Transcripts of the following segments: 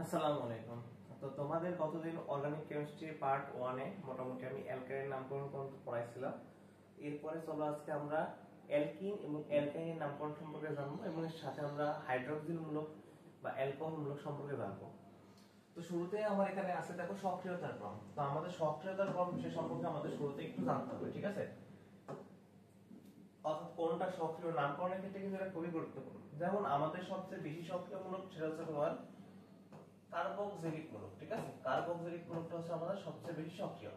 আসসালামু আলাইকুম। তো তোমাদের গতদিন অর্গানিক কেমিস্ট্রি পার্ট 1 এ মোটামুটি আমি অ্যালকাইনের নামকরণ পর্যন্ত পড়াইছিলাম। এরপরে চলো আজকে আমরা অ্যালকিন এবং অ্যালকাইনের নামকরণ সম্পর্কে জানবো এবং এর সাথে আমরা হাইড্রোক্সিল মূলক বা অ্যালকোহল মূলক সম্পর্কে জানবো। তো শুরুতে আমার এখানে আছে দেখো সক্রিয়তার ক্রম। তো আমাদের সক্রিয়তার ক্রম বিষয় সম্পর্কে আমাদের শুরুতে একটু জানতে হবে, ঠিক আছে? অর্থাৎ কোনটা সক্রিয় নামকরণের ক্ষেত্রে কিন্তু এটা খুবই গুরুত্বপূর্ণ। যেমন আমাদের সবচেয়ে বেশি সক্রিয় মূলক সেটা হচ্ছে তোমার কার্বক্সিলিক মূলক, ঠিক আছে? কার্বক্সিলিক মূলকটা হচ্ছে আমাদের সবচেয়ে বেশি সক্রিয়।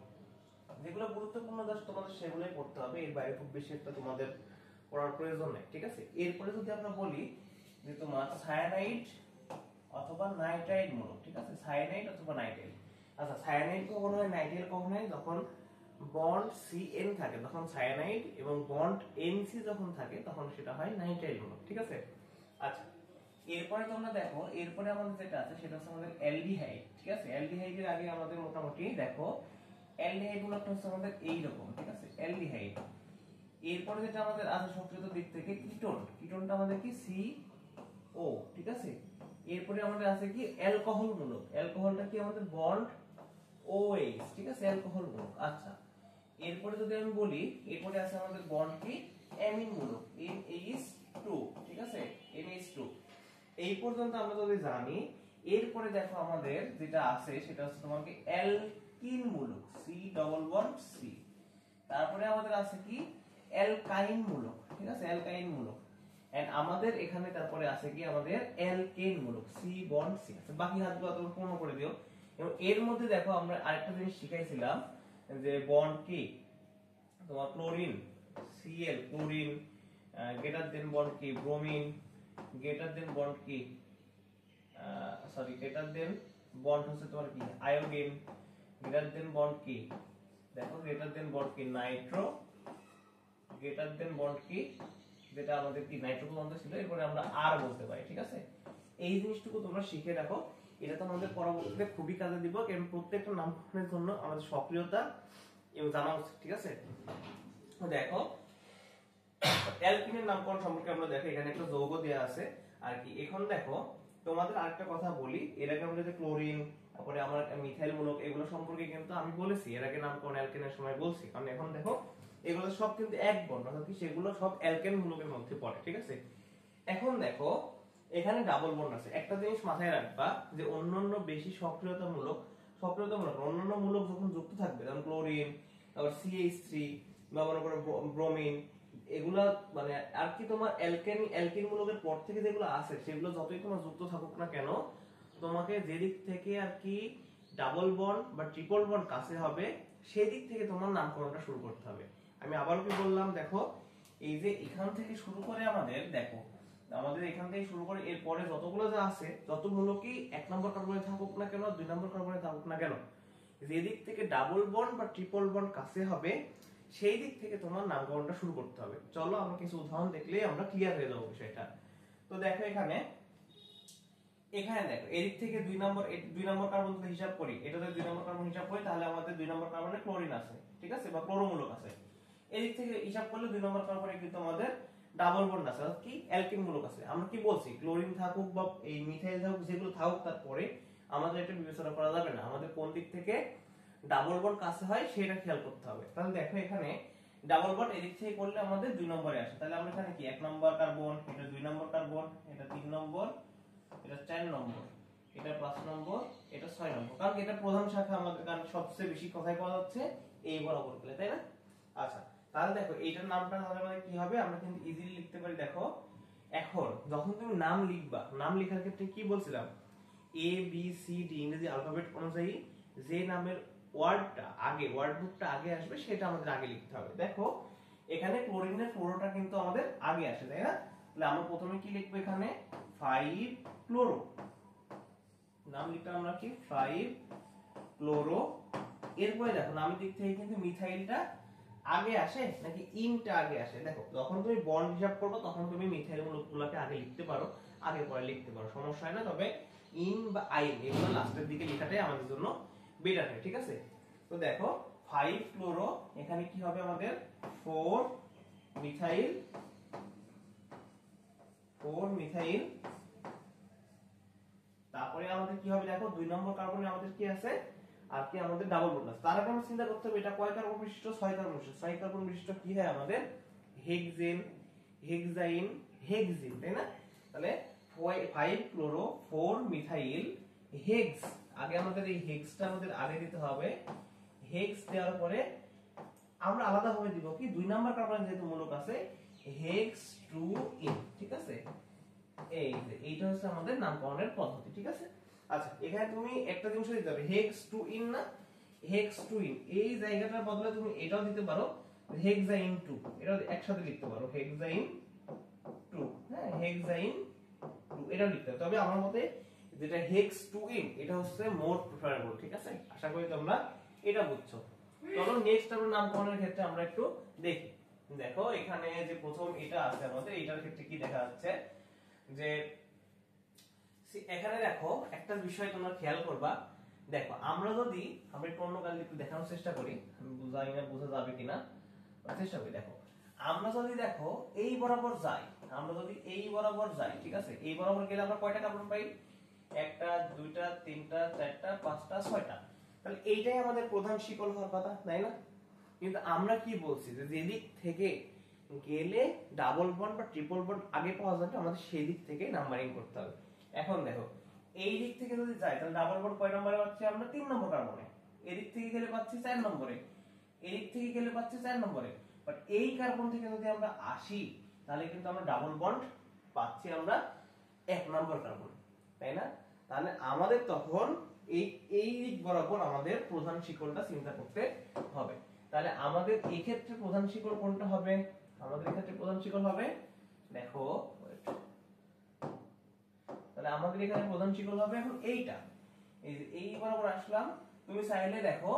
যেগুলো গুরুত্বপূর্ণ জাস্ট তোমাদের সেগুলোই পড়তে হবে, এর বাইরে খুব বেশি একটা তোমাদের পড়ার প্রয়োজন নেই, ঠিক আছে? এরপরে যদি আমরা বলি যে তোমার সায়ানাইড অথবা নাইট্রাইট মূলক, ঠিক আছে? সায়ানাইড অথবা নাইট্রাইট। আচ্ছা, সায়ানাইড কখন হয়, নাইট্রাইট কখন হয়? যখন বন্ড CN থাকে তখন সায়ানাইড, এবং বন্ড NC যখন থাকে তখন সেটা হয় নাইট্রাইট মূলক, ঠিক আছে? আচ্ছা, এরপরে তোমরা দেখো, এরপরে আমাদের যেটা আছে সেটা হচ্ছে আমাদের অ্যালডিহাইড, ঠিক আছে? অ্যালডিহাইডের আগে আমাদের মোটামুটি দেখো অ্যালডিহাইড মূলকটা হচ্ছে আমাদের এই রকম, ঠিক আছে? অ্যালডিহাইড। এরপরে যেটা আমাদের আছে সক্রিয়তার দিক থেকে কিটোন, কিটোনটা আমাদের কি CO, ঠিক আছে? এরপরে আমাদের আছে কি অ্যালকোহল মূলক, অ্যালকোহলটা কি আমাদের বন্ড OH, ঠিক আছে? অ্যালকোহল মূলক। আচ্ছা, এরপরে যদি আমি বলি, এরপরে আছে আমাদের বন্ড কি অ্যামিন মূলক, NH2, ঠিক আছে? NH2। এই পর্যন্ত আমরা যদি জানি, এরপরে দেখো আমাদের যেটা আছে সেটা হচ্ছে তোমাকে অ্যালকিন মূলক, C++C। তারপরে আমাদের আছে কি অ্যালকাইন মূলক, ঠিক আছে? অ্যালকাইন মূলক। এন্ড আমাদের এখানে তারপরে আছে কি আমাদের অ্যালকেন মূলক, C+C। বাকি হাতগুলো তোমরা পূর্ণ করে দিও। এবং এর মধ্যে দেখো আমরা আরেকটা জিনিস শিখাইছিলাম যে বন্ড কি তোমার chlorine Cl, chlorine greater than bond কি ব্রোমিন, গ্রেটার দেন বন্ড কি গ্রেটার দেন বন্ড হচ্ছে তোমার কি আয়োডিন, গ্রেটার দেন বন্ড কি দেখো গ্রেটার দেন বন্ড কি নাইট্রো, গ্রেটার দেন বন্ড কি যেটা আমাদের কি নাইট্রো বন্ধ ছিল, এরপরে আমরা আর বলতে পারি, ঠিক আছে? এই জিনিসটুকু তোমরা শিখে রাখো, এটা তো আমাদের পরবর্তীতে খুবই কাজে দিব, কারণ প্রত্যেকটা নামকরণের জন্য আমাদের সক্রিয়তা এবং জানা উচিত, ঠিক আছে? দেখো অ্যালকিনের নামকরণ সম্পর্কে আমরা দেখো এখানে একটা যৌগ দেয়া আছে আর কি। এখন দেখো তোমাদের আরেকটা কথা বলি, এর আগে আমরা যে ক্লোরিন, তারপরে আমরা মিথাইল মূলক, এগুলো সম্পর্কে কিন্তু আমি বলেছি এর আগে নামকরণ অ্যালকেনের সময় বলছি। কারণ এখন দেখো এগুলো সব কিন্তু এক বর্ণ, অর্থাৎ কি সেগুলো সব অ্যালকেন মূলকের মধ্যে পড়ে, ঠিক আছে? এখন দেখো এখানে ডাবল বন্ড আছে। একটা জিনিস মাথায় রাখবা যে অন্যান্য বেশি সক্রিয়তামূলক অন্যান্য মূলক যখন যুক্ত থাকবে, যেমন ক্লোরিন, তারপর CH3 বা মনে করো ব্রোমিন, এগুলা মানে আর কি তোমার অ্যালকিন মূলকের পর থেকে যেগুলো আছে সেগুলো যতই তোমার যুক্ত থাকুক না কেন, তোমাকে যে দিক থেকে আর কি ডাবল বন্ড বা ট্রিপল বন্ড কাছে হবে সেই দিক থেকে তোমার নামকরণটা শুরু করতে হবে। আমি আবারও কি বললাম, দেখো এই যে এখান থেকে শুরু করে আমাদের দেখো আমাদের এখান থেকে শুরু করে এরপরে যতগুলো যা আছে, যত মূলকই 1 নম্বর কার্বনে থাকুক না কেন, 2 নম্বর কার্বনে থাকুক না কেন, যে দিক থেকে ডাবল বন্ড বা ট্রিপল বন্ড কাছে হবে সেই দিক থেকে তোমার নামকরণটা শুরু করতে হবে। চলো আমরা কিছু উদাহরণ দেখলেই আমরা ক্লিয়ার হয়ে যাবো বিষয়টা। তো দেখো এখানে দেখো এদিক থেকে 2 নম্বর কার্বন যদি হিসাব করি, এটা যদি 2 নম্বর কার্বন হিসাব করি তাহলে আমাদের 2 নম্বর কার্বনে ক্লোরিন আছে, ঠিক আছে? বা ক্লোরোমূলক আছে। এদিক থেকে হিসাব করলে 2 নম্বর কার্বনে কিন্তু আমাদের ডাবল বন্ড আছে, অর্থাৎ কি অ্যালকিন মূলক আছে। আমরা কি বলছি, ক্লোরিন থাকুক বা এই মিথাইল থাকুক, যেগুলো থাকুক তারপরে আমাদের এটা বিবেচনা করা যাবে না, আমাদের কোন দিক থেকে ডাবল বন্ড কাছে হয় সেটা খেয়াল করতে হবে। তাহলে দেখো এখানে ডাবল বন্ড এদিক থেকে করলে আমাদের 2 নম্বরে আসে, তাহলে আমরা এখানে কি 1 নম্বর কার্বন, এটা 2 নম্বর কার্বন, এটা 3 নম্বর, এটা 4 নম্বর, এটা 5 নম্বর, এটা 6 নম্বর, কারণ এটা প্রধান শাখা আমাদের, কারণ সবচেয়ে বেশি কথাই পাওয়া যাচ্ছে এই বরাবর গেলে, তাই না? আচ্ছা, তাহলে দেখো এইটার নামটা তাহলে আমাদের কি হবে, আমরা কিন্তু ইজিলি লিখতে পারি। দেখো এখন যখন তুমি নাম লিখবা, নাম লেখার ক্ষেত্রে কি বলছিলাম, ABCD ইংরেজি অ্যালফাবেট অনুযায়ী যে নামের ওয়ার্ডটা আগে, ওয়ার্ড বুকটা আগে আসবে সেটা আমাদের আগে লিখতে হবে। দেখো এখানে ক্লোরিনের ফ্লোরোটা কিন্তু আমাদের আগে আসে, তাই না? তাহলে আমরা প্রথমে কি লিখবো, এখানে 5 ক্লোরো, নাম লিখলাম আমরা কি 5 ক্লোরো। এরপরে দেখো নামের দিক থেকে কিন্তু মিথাইলটা আগে আসে নাকি ইনটা আগে আসে। দেখো যখন তুমি বন্ড হিসাব করবে তখন তুমি মিথাইল মূলকগুলোকে আগে লিখতে পারো, আগে পরে লিখতে পারো, সমস্যা হয় না। তবে ইন বা আইন এগুলো লাস্টের দিকে লেখাটাই আমাদের জন্য বেটার হয়, ঠিক আছে? তো দেখো 5 ক্লোরো, এখানে কি হবে আমাদের 4 মিথাইল, তারপরে আমাদের কি হবে দেখো 2 নম্বর কার্বনে আমাদের কি আছে আর কি আমাদের ডাবল বন্ড আছে। তার আগে আমরা চিন্তা করতে হবে এটা কয় কার্বন বিশিষ্ট 6 কার্বন বিশিষ্ট। 6 কার্বন বিশিষ্ট কি হয় আমাদের হেক্সেন হেক্সাইন হেক্সিন তাই না। তাহলে 5 ক্লোরো 4 মিথাইল হেক্স। আগে আমাদের এই হেক্সটা আমাদের আগে দিতে হবে। হেক্স দেওয়ার পরে আমরা আলাদা ভাবে দিব কি 2 নাম্বার কার্বন যেহেতু মূলক আছে হেক্স 2 ইন ঠিক আছে। এই যে এইটা হচ্ছে আমাদের নামকরণের পদ্ধতি ঠিক আছে। আচ্ছা এখানে তুমি একটা জিনিস দিতে হবে হেক্স 2 ইন না হেক্স 2 ইন এই জায়গাটার বদলে তুমি এটাও দিতে পারো হেক্সাইন 2 এটা একসাথে লিখতে পারো হেক্সাইন 2 হ্যাঁ হেক্সাইন 2 এটা লিখতে হবে। তবে আমার মতে যেটা হেক্স 2 ইন এটা হচ্ছে মোর প্রেফারেবল ঠিক আছে। আশা করি তোমরা এটা বুঝছো। চলো নেক্সট আমরা নামকরণের ক্ষেত্রে আমরা একটু দেখি। দেখো এখানে যে প্রথম এটা আছে আমাদের এটার ক্ষেত্রে কি দেখা যাচ্ছে যে এখানে দেখো একটা বিষয় তোমরা খেয়াল করবা। দেখো আমরা যদি আমরা একটু অন্য কালে একটু দেখানোর চেষ্টা করি আমি বুঝাই না বোঝা যাবে কিনা চেষ্টা করি। দেখো আমরা যদি দেখো এই বরাবর যাই আমরা যদি এই বরাবর যাই ঠিক আছে এই বরাবর গেলে আমরা কয়টা কার্বন পাই একটা দুইটা তিনটা চারটা পাঁচটা ছয়টা। তাহলে এইটাই আমাদের প্রধান শিকল হওয়ার কথা তাই না। কিন্তু আমরা কি বলছি যে যেদিক থেকে গেলে ডাবল বন্ড বা ট্রিপল বন্ড আগে পাওয়া যাবে আমাদের সেই দিক থেকে নাম্বারিং করতে হবে। এখন দেখো এই দিক থেকে যদি যাই তাহলে ডাবল বন্ড কয় নম্বরে পাচ্ছি আমরা 3 নম্বর কার্বনে। এদিক থেকে গেলে পাচ্ছি 4 নম্বরে এদিক থেকে গেলে পাচ্ছি 4 নম্বরে। বাট এই কার্বন থেকে যদি আমরা আসি তাহলে কিন্তু আমরা ডাবল বন্ড পাচ্ছি আমরা 1 নম্বর কার্বন তাই না। তাহলে আমাদের তখন এই দিক বরাবর আমাদের প্রধান শিকলটা চিন্তা করতে হবে। তাহলে আমাদের এই ক্ষেত্রে প্রধান শিকল কোনটা হবে আমাদের এক্ষেত্রে প্রধান শিকল হবে দেখো তাহলে আমাদের এখানে প্রধান শিকল হবে এখন এইটা এই যে এই বরাবর আসলাম। তুমি চাইলে দেখো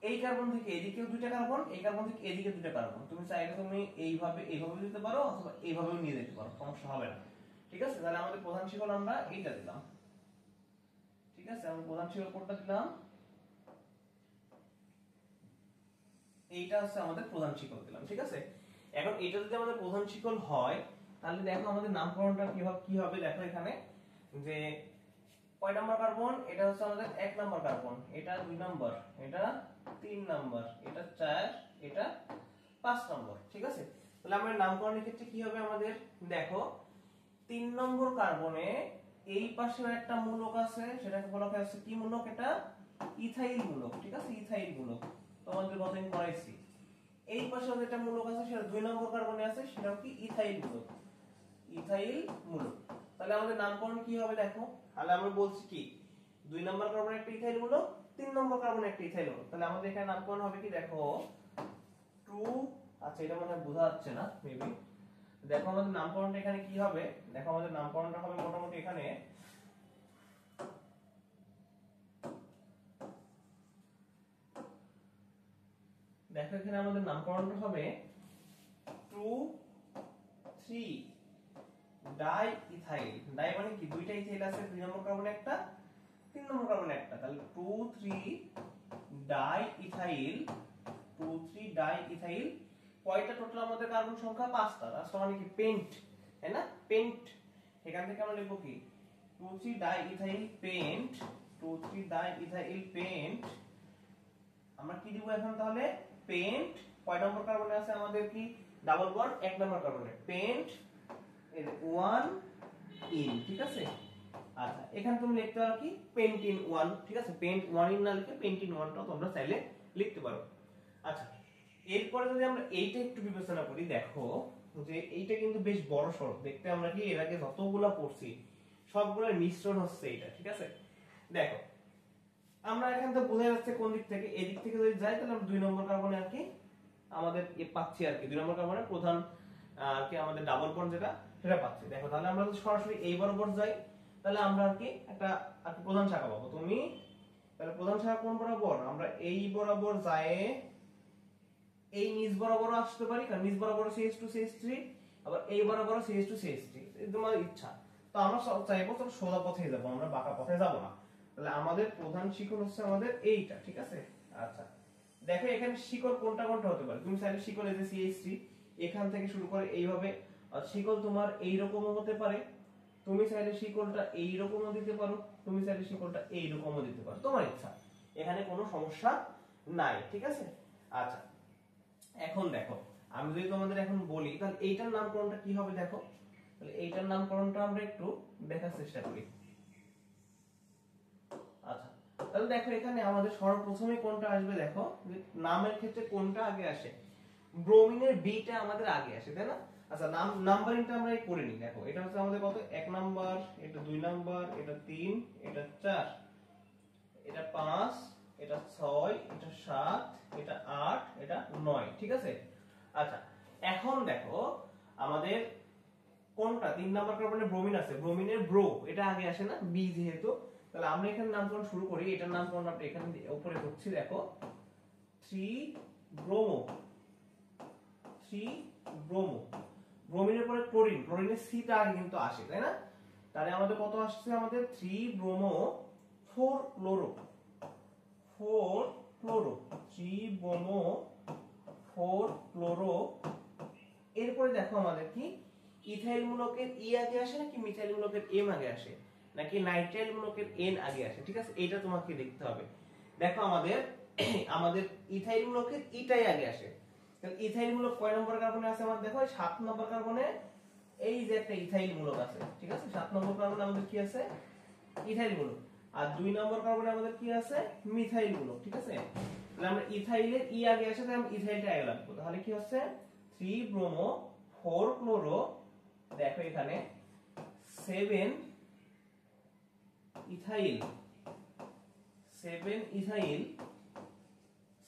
এই কার্বন থেকে এদিকেও দুইটা কার্বন এই কার্বন থেকে এদিকে দুইটা কার্বন তুমি চাইলে তুমি এইভাবে দিতে পারো অথবা এইভাবেও নিয়ে যেতে পারো সমস্যা হবে না ঠিক আছে। তাহলে আমাদের প্রধান শিকল আমরা এইটা দিলাম ঠিক আছে। আমরা প্রধান শিকল কোনটা দিলাম এইটা হচ্ছে আমাদের প্রধান শিকল দিলাম ঠিক আছে। এখন এটা যদি আমাদের প্রধান শিকল হয় তাহলে দেখো আমাদের নামকরণটা কি হবে দেখো এখানে যে কয় নাম্বার কার্বন এটা হচ্ছে আমাদের 1 নাম্বার কার্বন এটা 2 নাম্বার এটা 3 নাম্বার এটা 4 এটা 5 নাম্বার ঠিক আছে। তাহলে আমরা নামকরণের ক্ষেত্রে কি হবে আমাদের দেখো 3 নম্বর কার্বনে এই পাশে একটা মূলক আছে সেটাকে বলা হয় কি মূলক এটা ইথাইল মূলক ঠিক আছে ইথাইল মূলক তোমাদের গতদিন পড়াইছি। এই পাশে যেটা মূলক আছে সেটা 2 নম্বর কার্বনে আছে সেটাও কি ইথাইল মূলক ইথাইল মূলক। তাহলে আমাদের নামকরণ কি হবে দেখো তাহলে আমরা বলছি কি 2 নম্বর কার্বনে একটা ইথাইল মূলক 3 নম্বর কার্বনে একটা ইথাইল মূলক। তাহলে আমাদের এখানে নামকরণ হবে কি দেখো 2 আচ্ছা এটা মনে হয় বোঝা যাচ্ছে না মেবি দেখো আমাদের নামকরণটা এখানে কি হবে দেখো আমাদের নামকরণটা হবে মোটামুটি এখানে দেখো এখানে আমাদের নামকরণটা হবে 2 3 ডাই ইথাইল ডাই মানে কি দুইটা ইথাইল আছে 2 নম্বর কার্বনে একটা 3 নম্বর কার্বনে একটা। তাহলে 2 3 ডাই ইথাইল 2 3 ডাই ইথাইল কয়টা টোটাল আমাদের কার্বন সংখ্যা 5টা। রাস্তা মানে কি পেন্ট তাই না পেন্ট। এখান থেকে আমরা লিখব কি 2 3 die ethyl paint 2 3 die ethyl paint. আমরা কি দিব এখন তাহলে পেন্ট কয় নম্বর কার্বনে আছে আমাদের কি ডাবল বন্ড 1 নম্বর কার্বনে পেন্ট এই 1 ইন ঠিক আছে। আচ্ছা এখানে তুমি লিখতে পারো কি পেন্টিন 1 ঠিক আছে পেন্ট 1 ইন না লিখে পেন্টিন 1 টা তোমরা চাইলে লিখতে পারো। আচ্ছা এরপরে যদি আমরা এইটা একটু বিবেচনা করি দেখো যে এইটা কিন্তু বেশ বড় সড়ক দেখতে আমরা কি এর আগে যতগুলা পড়ছি সবগুলোর মিশ্রণ হচ্ছে এটা ঠিক আছে। দেখো আমরা এখান থেকে বোঝা যাচ্ছে কোন দিক থেকে এদিক থেকে যদি যাই তাহলে আমরা 2 নম্বর কার্বনে আর কি আমাদের পাচ্ছি আর কি 2 নম্বর কার্বনের প্রধান আর কি আমাদের ডাবল বন্ড যেটা সেটা পাচ্ছি। দেখো তাহলে আমরা যদি সরাসরি এই বরাবর যাই তাহলে আমরা আর কি একটা প্রধান শাখা পাবো। তুমি তাহলে প্রধান শাখা কোন বরাবর আমরা এই বরাবর যায় এই নিচ বরাবর আসতে পারি কারণ নিচ বরাবর CH2 CH3 আবার এই বরাবর CH2 CH3 এটা তোমার ইচ্ছা। তো আমরা চাইবো তো সোজা পথে যাব আমরা বাঁকা পথে যাব না। তাহলে আমাদের প্রধান শিকল হচ্ছে আমাদের এইটা ঠিক আছে। আচ্ছা দেখো এখানে শিকল কোনটা কোনটা হতে পারে তুমি চাইলে শিকল এই যে CH3 এখান থেকে শুরু করে এইভাবে শিকল তোমার এই রকমও হতে পারে তুমি চাইলে শিকলটা এইরকমও দিতে পারো, তুমি চাইলে শিকলটা এইরকমও দিতে পারো, তোমার ইচ্ছা, এখানে কোনো সমস্যা নাই, ঠিক আছে। আচ্ছা এখন দেখো, আমি যদি তোমাদের এখন বলি তাহলে এইটার নামকরণটা কি হবে দেখো, তাহলে এইটার নামকরণটা আমরা একটু দেখার চেষ্টা করি। আচ্ছা তাহলে দেখো এখানে আমাদের সর্বপ্রথমে কোনটা আসবে দেখো, যে নামের ক্ষেত্রে কোনটা আগে আসে, ব্রোমিনের বিটা আমাদের আগে আসে, তাই না? আচ্ছা নাম্বারিংটা আমরা করে নিই। দেখো এটা হচ্ছে আমাদের কত, 1 নাম্বার, এটা 2 নাম্বার, এটা 3, এটা 4, এটা 5, এটা 6, এটা 7, এটা 8, এটা 9, ঠিক আছে। আচ্ছা এখন দেখো আমাদের কোনটা 3 নাম্বার কার্বনে ব্রোমিন আছে, ব্রোমিনের ব্রো এটা আগে আসে না, বি যেহেতু, তাহলে আমরা এখানে নামকরণ শুরু করি। এটার নামকরণ আমরা এখানে উপরে করছি দেখো, 3 ব্রোমো, 3 ব্রোমো। ব্রোমিনের পরে ক্লোরিন, ক্লোরিনের সিটা আগে কিন্তু আসে, তাই না? তাহলে আমাদের কত আসছে, আমাদের 3 bromo 4 chloro, 4 chloro, 3 bromo 4 chloro. এরপরে দেখো আমাদের কি ইথাইল মূলকের ই আগে আসে নাকি মিথাইল মূলকের এম আগে আসে নাকি নাইট্রাইল মূলকের এন আগে আসে, ঠিক আছে, এটা তোমাকে দেখতে হবে। দেখো আমাদের আমাদের ইথাইল মূলকের ইটাই আগে আসে। তাহলে ইথাইল মূলক কয় নম্বর কার্বনে আছে আমাদের দেখো, 7 নম্বর কার্বনে এই যে একটা ইথাইল মূলক আছে, ঠিক আছে, 7 নম্বর কার্বনে আমাদের কি আছে, ইথাইল মূলক। আর 2 নম্বর কার্বনে আমাদের কি আছে, মিথাইল মূলক, ঠিক আছে। তাহলে আমরা ইথাইলের ই আগে আসে, তাহলে আমরা ইথাইলটা আগে রাখবো। তাহলে কি হচ্ছে 3 ব্রোমো 4 ক্লোরো, দেখো এখানে 7 ইথাইল, 7 ইথাইল,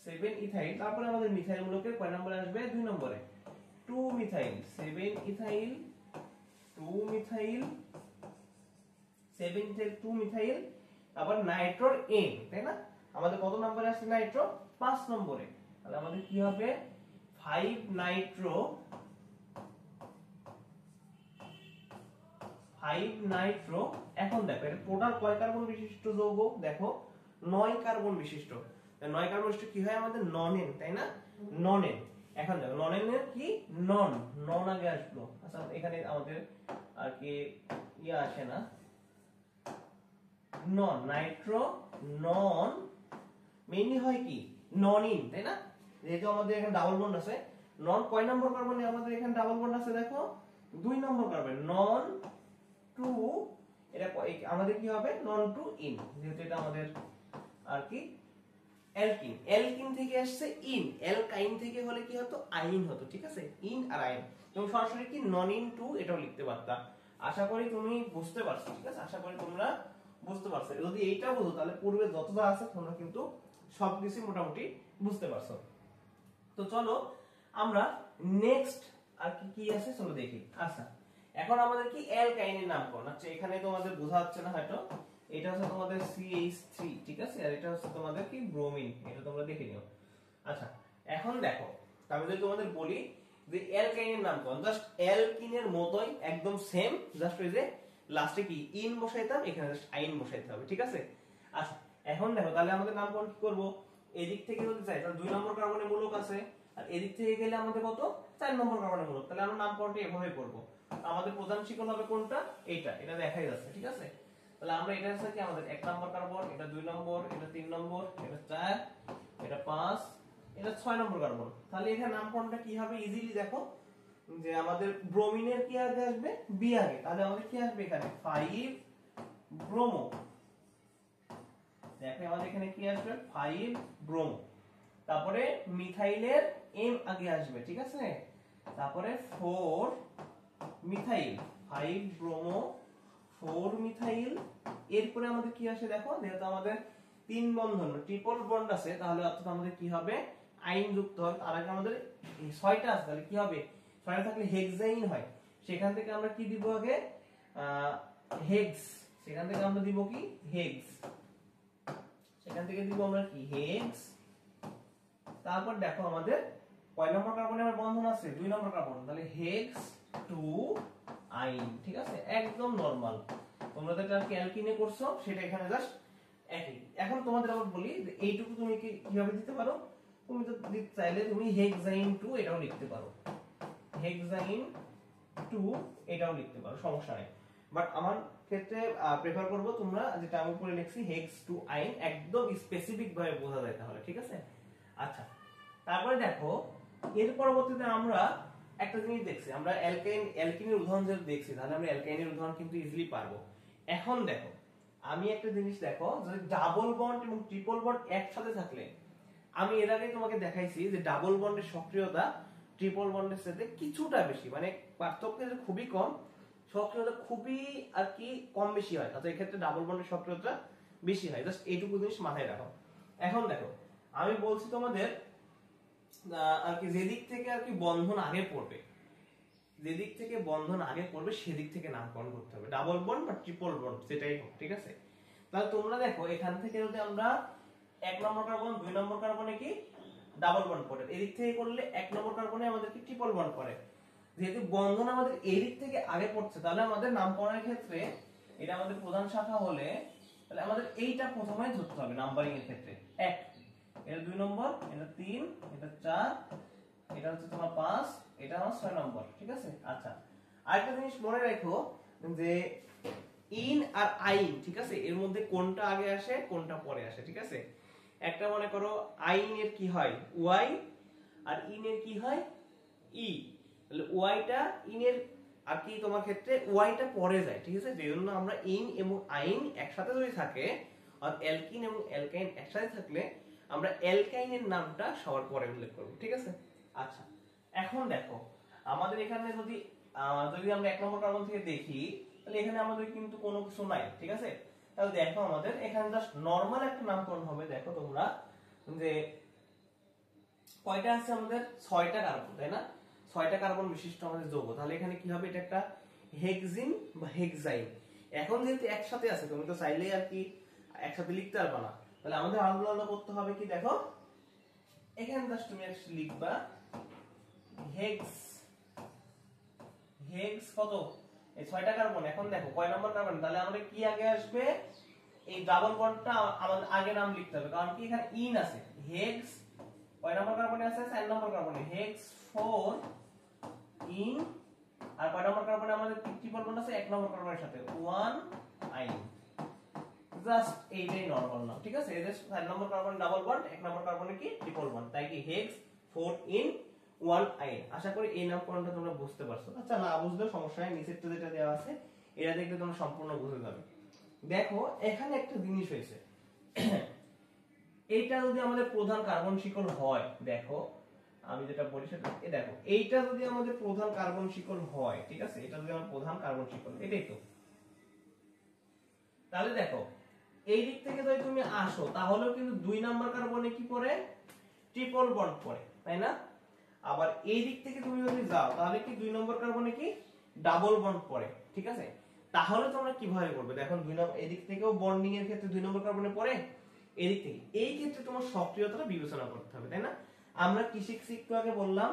7 ইথাইল। তারপরে আমাদের মিথাইল মূলকের কয় নম্বরে আসবে, 2 নম্বরে 2 methyl, 7 ethyl 2 methyl, 7 ethyl 2 methyl. আবার নাইট্রোর এন, তাই না, আমাদের কত নম্বরে আসছে নাইট্রো, 5 নম্বরে। তাহলে আমাদের কি হবে 5 নাইট্রো, 5 নাইট্রো। এখন দেখো এটা টোটাল কয় কার্বন বিশিষ্ট যৌগ, দেখো 9 কার্বন বিশিষ্ট। 9 কার্বন বিশিষ্ট কি হয় আমাদের, নন এন, তাই না, নন এন। এখন দেখো নন এন এর কি, নন, নন আগে আসলো। আচ্ছা এখানে আমাদের আর কি ইয়া আসে না, নন, নাইট্রো নন মেইনলি হয় কি নন ইন, তাই না, যেহেতু আমাদের এখানে ডাবল বন্ড আছে। নন কয় নম্বর কার্বনে আমাদের এখানে ডাবল বন্ড আছে দেখো, 2 নম্বর কার্বন, নন টু, এটা আমাদের কি হবে, নন টু ইন, যেহেতু এটা আমাদের আর কি অ্যালকিন, অ্যালকিন থেকে আসছে ইন, অ্যালকাইন থেকে হলে কি হতো, আইন হতো, ঠিক আছে, ইন আর আইন। তুমি সরাসরি কি নন ইন টু এটাও লিখতে পারতা। আশা করি তুমি বুঝতে পারছো, ঠিক আছে, আশা করি তোমরা বুঝতে পারছো। যদি এইটা বুঝো তাহলে পূর্বে যতটা আছে তোমরা কিন্তু সবকিছু মোটামুটি বুঝতে পারছো। তো চলো আমরা নেক্সট আর কি কি আছে চলো দেখি। আচ্ছা এখন আমাদের কি অ্যালকাইনের নামকরণ। আচ্ছা এখানে তোমাদের বোঝা যাচ্ছে না হয়তো, এটা হচ্ছে তোমাদের CH3, ঠিক আছে, আর এটা হচ্ছে তোমাদের কি ব্রোমিন, এটা তোমরা দেখে নিও। আচ্ছা এখন দেখো আমি যদি তোমাদের বলি যে অ্যালকাইনের নামকরণ, জাস্ট অ্যালকিনের মতোই একদম সেম, জাস্ট ওই যে লাস্টে কি ইন বসাইতাম, এখানে জাস্ট আইন বসাইতে হবে, ঠিক আছে। আচ্ছা এখন দেখো তাহলে আমাদের নামকরণ কি করব, এদিক থেকে যদি চাই তাহলে 2 নম্বর কার্বনে মূলক আছে, আর এদিক থেকে গেলে আমাদের কত, 4 নম্বর কার্বনে মূলক। তাহলে আমরা নামকরণটা এভাবে করব। আমাদের প্রধান শিকল হবে কোনটা, এইটা, এটা দেখাই যাচ্ছে, ঠিক আছে। তাহলে আমরা এটা আছে কি আমাদের 1 নম্বর কার্বন, এটা 2 নম্বর, এটা 3 নম্বর, এটা 4, এটা 5, এটা 6 নম্বর কার্বন। তাহলে এখানে নামকরণটা কি হবে, ইজিলি দেখো যে আমাদের ব্রোমিনের কি আগে আসবে, বি আগে, তাহলে আমাদের কি আসবে এখানে 5 ব্রোমো। দেখো আমাদের এখানে কি আসবে 5 ব্রোমো। তারপরে মিথাইলের এম আগে আসবে, ঠিক আছে, তারপরে 4 মিথাইল, 5 ব্রোমো 4 মিথাইল। এরপরে আমাদের কি আসে দেখো, যেহেতু আমাদের 3 বন্ধন ট্রিপল বন্ড আছে, তাহলে অর্থাৎ আমাদের কি হবে আইন যুক্ত হয়। তার আগে আমাদের 6টা আছে, তাহলে কি হবে 6টা থাকলে হেক্সাইন হয়। সেখান থেকে আমরা কি দিব আগে, হেক্স, সেখান থেকে আমরা দিব কি হেক্স, সেখান থেকে দিব আমরা কি হেক্স। তারপর দেখো আমাদের কয় নম্বর কার্বনে আমার বন্ধন আছে, 2 নম্বর কার্বন, তাহলে হেক্স 2 আইন, ঠিক আছে, একদম নরমাল। তোমরা যেটা অ্যালকিনে করছো সেটা এখানে জাস্ট একই। এখন তোমাদের আবার বলি যে এইটুকু তুমি কিভাবে দিতে পারো, তুমি তো চাইলে তুমি হেক্সাইন 2 এটাও লিখতে পারো, হেক্সাইন 2 এটাও লিখতে পারো, সমস্যা নেই। বাট আমার ক্ষেত্রে প্রেফার করব তোমরা যেটা আমি উপরে লিখছি হেক্স টু আইন, একদম স্পেসিফিক ভাবে বোঝা যায় তাহলে, ঠিক আছে। আচ্ছা, তারপরে দেখো এর পরবর্তীতে আমরা একটা জিনিস দেখছি, আমরা অ্যালকিনের উদাহরণ যেটা দেখছি, তাহলে আমরা অ্যালকাইনের উদাহরণ কিন্তু ইজিলি পারবো। এখন দেখো আমি একটা জিনিস দেখো, যদি ডাবল বন্ড এবং ট্রিপল বন্ড একসাথে থাকলে, আমি এর আগে তোমাকে দেখাইছি যে ডাবল বন্ডের সক্রিয়তা ট্রিপল বন্ডের সাথে কিছুটা বেশি, মানে পার্থক্য খুবই কম, সক্রিয়তা খুবই আর কি কম বেশি হয়, অর্থাৎ এক্ষেত্রে ডাবল বন্ডের সক্রিয়তা বেশি হয়। জাস্ট এইটুকু জিনিস মাথায় রাখো। এখন দেখো আমি বলছি তোমাদের আর কি যেদিক থেকে আর কি বন্ধন আগে পড়বে, যেদিক থেকে বন্ধন আগে পড়বে সেদিক থেকে নামকরণ করতে হবে, ডাবল বন্ড বা ট্রিপল বন্ড যেটাই হোক, ঠিক আছে। তাহলে তোমরা দেখো এখান থেকে যদি আমরা 1 নম্বর কার্বন 2 নম্বর কার্বনে কি ডাবল বন্ড পড়ে, এদিক থেকে করলে 1 নম্বর কার্বনে আমাদের কি ট্রিপল বন্ড পড়ে, যেহেতু বন্ধন আমাদের এদিক থেকে আগে পড়ছে, তাহলে আমাদের নামকরণের ক্ষেত্রে এটা আমাদের প্রধান শাখা হলে, তাহলে আমাদের এইটা প্রথমে ধরতে হবে নাম্বারিং এর ক্ষেত্রে। 1 এটা 2 নম্বর, এটা 3, এটা 4, এটা হচ্ছে তোমার 5, এটা আমার 6 নম্বর, ঠিক আছে। আচ্ছা, আরেকটা জিনিস মনে রাখো যে ইন আর আইন, ঠিক আছে, এর মধ্যে কোনটা আগে আসে কোনটা পরে আসে, ঠিক আছে। একটা মনে করো আইন এর কি হয় ওয়াই, আর ইন এর কি হয় ই, তাহলে ওয়াইটা ইন এর আর কি তোমার ক্ষেত্রে ওয়াইটা পরে যায়, ঠিক আছে। যেজন্য আমরা ইন এবং আইন একসাথে যদি থাকে, আর অ্যালকিন এবং অ্যালকাইন একসাথে থাকলে আমরা অ্যালকাইনের নামটা সবার পরে উল্লেখ করব, ঠিক আছে। আচ্ছা, এখন দেখো আমাদের এখানে যদি যদি আমরা 1 নম্বর কার্বন থেকে দেখি, তাহলে এখানে আমাদের কিন্তু কোনো কিছু নাই, ঠিক আছে। তাহলে দেখো আমাদের এখানে জাস্ট নরমাল একটা নামকরণ হবে। দেখো তোমরা যে কয়টা আছে আমাদের 6টা কার্বন, তাই না, 6টা কার্বন বিশিষ্ট আমাদের যৌগ, তাহলে এখানে কি হবে, এটা একটা হেক্সিন বা হেক্সাইন। এখন যেহেতু একসাথে আছে, তুমি তো চাইলেই আর কি একসাথে লিখতে পারবে না, তাহলে আমাদের আলাদা আলাদা করতে হবে। কি দেখো এখানে জাস্ট তুমি লিখবা হেক্স, হেক্স কত, এই 6টা কার্বন। এখন দেখো কয় নম্বর কার্বন, তাহলে আমাদের কি আগে আসবে, এই ডাবল বন্ডটা আমাদের আগে নাম লিখতে হবে, কারণ কি এখানে ইন আছে। হেক্স কয় নম্বর কার্বনে আছে, 4 নম্বর কার্বনে, হেক্স 4 ইন, আর কয় নম্বর কার্বনে আমাদের ট্রিপল বন্ড আছে 1 নম্বর কার্বনের সাথে 1 আইন। জাস্ট এইটাই নরমাল নাম, ঠিক আছে। এদের 4 নম্বর কার্বন ডাবল বন্ড, 1 নম্বর কার্বনে কি ট্রিপল বন্ড, তাই কি হেক্স 4 ইন 1 আইন। আশা করি এই নামকরণটা তোমরা বুঝতে পারছো। আচ্ছা, না বুঝলে সমস্যা নেই, নিচেরটা যেটা দেওয়া আছে এটা দেখলে তোমরা সম্পূর্ণ বুঝে যাবে। দেখো এখানে একটা জিনিস হয়েছে, এইটা যদি আমাদের প্রধান কার্বন শিকল হয়, দেখো আমি যেটা বলি সেটা দেখো, এইটা যদি আমাদের প্রধান কার্বন শিকল হয়, ঠিক আছে, এটা যদি আমার প্রধান কার্বন শিকল, এটাই তো। তাহলে দেখো এই দিক থেকে যদি তুমি আসো, তাহলেও কিন্তু 2 নম্বর কার্বনে কি পড়ে, ট্রিপল বন্ড পড়ে, তাই না। আবার এই দিক থেকে তুমি যদি যাও, তাহলে কি 2 নম্বর কার্বনে কি ডাবল বন্ড পড়ে, ঠিক আছে। তাহলে তোমরা কিভাবে করবে, দেখো 2 নম্বর এই দিক থেকেও বন্ডিং এর ক্ষেত্রে 2 নম্বর কার্বনে পড়ে, এই দিক থেকে, এই ক্ষেত্রে তোমার সক্রিয়তাটা বিবেচনা করতে হবে, তাই না। আমরা কি শিখছি একটু আগে বললাম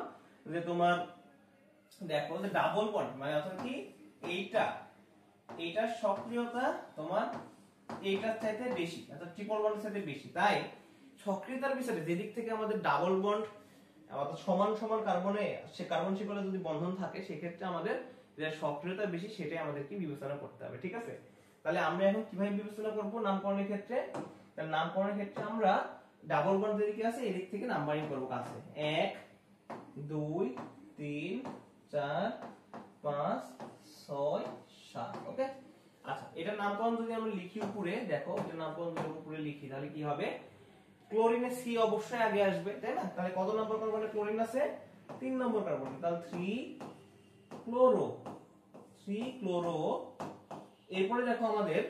যে তোমার দেখো যে ডাবল বন্ড মানে অর্থাৎ কি এইটার সক্রিয়তা তোমার এইটার চাইতে বেশি, অর্থাৎ ট্রিপল বন্ডের চাইতে বেশি, তাই সক্রিয়তার বিষয়ে যেদিক থেকে আমাদের ডাবল বন্ড অর্থাৎ সমান সমান কার্বনে সে কার্বন শিকলে যদি বন্ধন থাকে, সেক্ষেত্রে আমাদের যে সক্রিয়তা বেশি সেটাই আমাদের কি বিবেচনা করতে হবে, ঠিক আছে। তাহলে আমরা এখন কিভাবে বিবেচনা করব নামকরণের ক্ষেত্রে, তাহলে নামকরণের ক্ষেত্রে আমরা ডাবল বন্ড যেদিকে আছে এদিক থেকে নাম্বারিং করব কাছে, 1 2 3 4 5 6 7, ওকে। আচ্ছা, এটার নামকরণ যদি আমরা লিখি উপরে, দেখো এটার নামকরণ যদি উপরে লিখি, তাহলে কি হবে, ক্লোরিনে সি অবশ্যই আগে আসবে, তাই না। তাহলে কত নম্বর কার্বনে ক্লোরিন আছে, 3 নম্বর কার্বনে, তাহলে 3 ক্লোরো। এরপরে দেখো আমাদের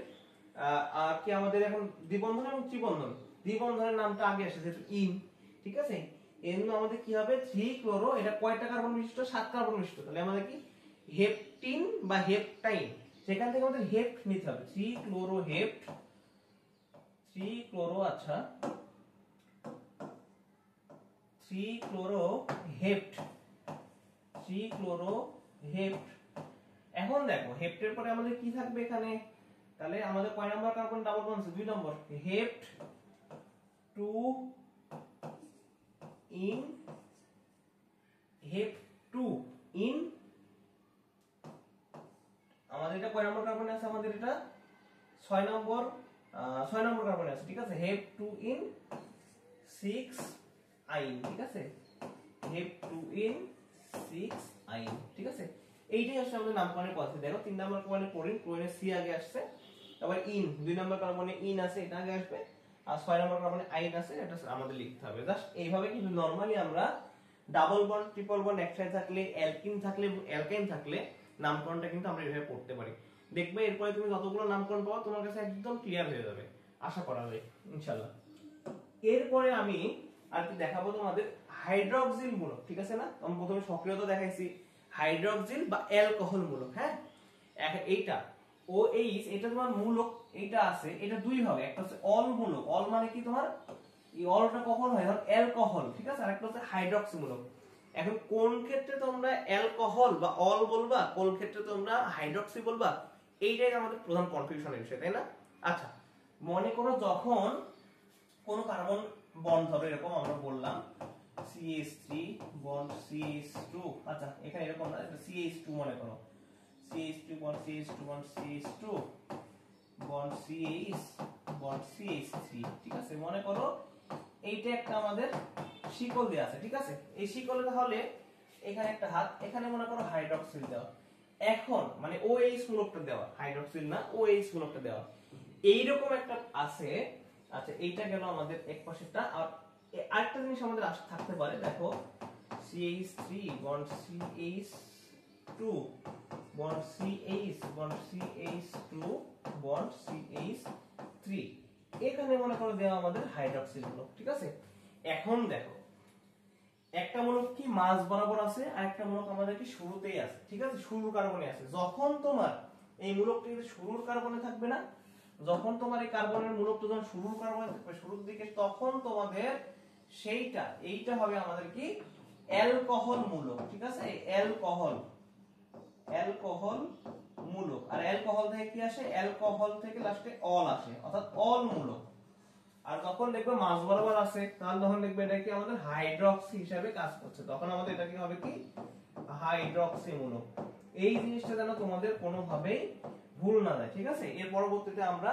কি আমাদের এখন দ্বিবন্ধন এবং ত্রিবন্ধন, দ্বিবন্ধনের নামটা আগে আসে যেহেতু ইন, ঠিক আছে। এর জন্য আমাদের কি হবে 3 ক্লোরো, এটা কয়টা কার্বন বিশিষ্ট, 7 কার্বন বিশিষ্ট, তাহলে আমাদের কি হেপটিন বা হেপটাইন, সেখান থেকে আমাদের হেপ্ট নিতে হবে, 3 ক্লোরো হেপ্ট, 3 ক্লোরো, আচ্ছা 3 ক্লোরো হেপ্ট, 3 ক্লোরো হেপ্ট। এখন দেখো হেপ্টের পরে আমাদের কি থাকবে এখানে, তাহলে আমাদের কয় নাম্বার কার্বন ডাবল বন্ড আছে, 2 নম্বর, হেপ্ট 2 ইন, হেপ্ট 2 ইন আমাদের এটা কয় নম্বর কার্বনে আছে, আমাদের এটা 6 নম্বর কার্বনে আছে, ঠিক আছে। হেপ 2 in 6 আইন, ঠিক আছে, হেপ 2 in 6 আইন, ঠিক আছে। এইটাই হচ্ছে আমাদের নামকরণের পদ্ধতি। দেখো 3 নম্বর কার্বনে ক্লোরিনে সি আগে আসছে, তারপর ইন 2 নম্বর কার্বনে ইন আছে, এটা আগে আসবে, আর 6 নম্বর কার্বনে আইন আছে, এটা আমাদের লিখতে হবে। জাস্ট এইভাবে কিন্তু নরমালি আমরা ডাবল বন্ড ট্রিপল বন্ড একসাথে থাকলে, অ্যালকাইন থাকলে নামকরণটা কিন্তু আমরা এইভাবে পড়তে পারি। দেখবে এরপরে তুমি যতগুলো নামকরণ পাবো তোমার কাছে একদম ক্লিয়ার হয়ে যাবে, আশা করা যায় ইনশাআল্লাহ। এরপরে আমি আর কি দেখাবো তোমাদের হাইড্রক্সিল মূলক, ঠিক আছে না। আমি প্রথমে সক্রিয়তা দেখাইছি, হাইড্রক্সিল বা অ্যালকোহল মূলক। হ্যাঁ, এইটা OH, এটা তোমার মূলক, এইটা আছে, এটা দুই ভাগে, একটা হচ্ছে অল মূলক, অল মানে কি তোমার এই অলটা কখন হয়, ধর অ্যালকোহল, ঠিক আছে, আর একটা হচ্ছে হাইড্রক্সি মূলক। এখন কোন ক্ষেত্রে তোমরা অ্যালকোহল বা অল বলবা, কোন ক্ষেত্রে তোমরা হাইড্রক্সি বলবা, এইটাই আমাদের প্রধান কনফিউশনের বিষয়, তাই না। আচ্ছা, মনে করো যখন কোন কার্বন বন্ড ধরো এরকম আমরা বললাম CH3 বন্ড CH2, আচ্ছা এখানে এরকম না, এটা CH2 মনে করো, CH2 bond CH2 bond CH2 bond CH bond CH3, ঠিক আছে। মনে করো এইটা একটা আমাদের শিকল দেয়া আছে, ঠিক আছে। এই শিকলে তাহলে এখানে একটা হাত, এখানে মনে করো হাইড্রক্সিল দেওয়া, এখন মানে OH মূলকটা দেওয়া, হাইড্রক্সিল না OH মূলকটা দেওয়া, এইরকম একটা আছে। আচ্ছা, এইটা গেল আমাদের এক পাশেরটা। আর আরেকটা জিনিস আমাদের থাকতে পারে, দেখো CH3 bond CH2 bond CH bond CH2 bond CH3, এখানে মনে করো দেওয়া আমাদের হাইড্রক্সিল মূলক, ঠিক আছে। এখন দেখো একটা মূলক কি মাঝ বরাবর আছে, আর একটা মূলক আমাদের কি শুরুতেই আছে, ঠিক আছে, শুরুর কার্বনে আছে। যখন তোমার এই মূলকটা কিন্তু শুরুর কার্বনে থাকবে না, যখন তোমার এই কার্বনের মূলকটা যখন শুরুর কার্বনে থাকবে শুরুর দিকে, তখন তোমাদের এইটা হবে আমাদের কি অ্যালকোহল মূলক, ঠিক আছে। অ্যালকোহল মূলক, আর অ্যালকোহল থেকে কি আসে, অ্যালকোহল থেকে লাস্টে অল আসে, অর্থাৎ অল মূলক। আর যখন দেখবে মাঝ বরাবর আছে, তাহলে তখন দেখবে এটা কি আমাদের হাইড্রক্সি হিসেবে কাজ করছে, তখন আমাদের এটা কি হবে, কি হাইড্রক্সি মূলক। এই জিনিসটা যেন তোমাদের কোনোভাবেই ভুল না যায়, ঠিক আছে। এর পরবর্তীতে আমরা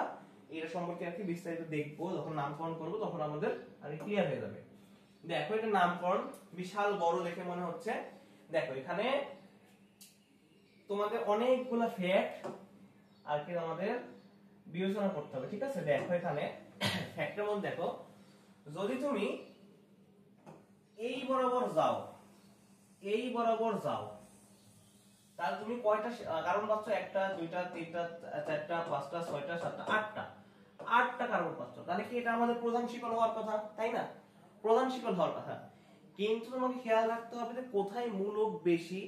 এটা সম্পর্কে আর কি বিস্তারিত দেখবো, যখন নামকরণ করব তখন আমাদের আর ক্লিয়ার হয়ে যাবে। দেখো এটা নামকরণ বিশাল বড় দেখে মনে হচ্ছে, দেখো এখানে তোমাদের অনেকগুলা ফ্যাক্ট আর কি আমাদের বিবেচনা করতে হবে, ঠিক আছে। দেখো এখানে ফ্যাক্টের মধ্যে দেখো, যদি তুমি এই বরাবর যাও তাহলে তুমি কয়টা কার্বন পাচ্ছ, একটা দুইটা তিনটা চারটা পাঁচটা ছয়টা সাতটা আটটা কার্বন পাচ্ছ, তাহলে কি এটা আমাদের প্রধান শিকল হওয়ার কথা, তাই না, প্রধান শিকল হওয়ার কথা। কিন্তু তোমাকে খেয়াল রাখতে হবে যে কোথায় মূলক বেশি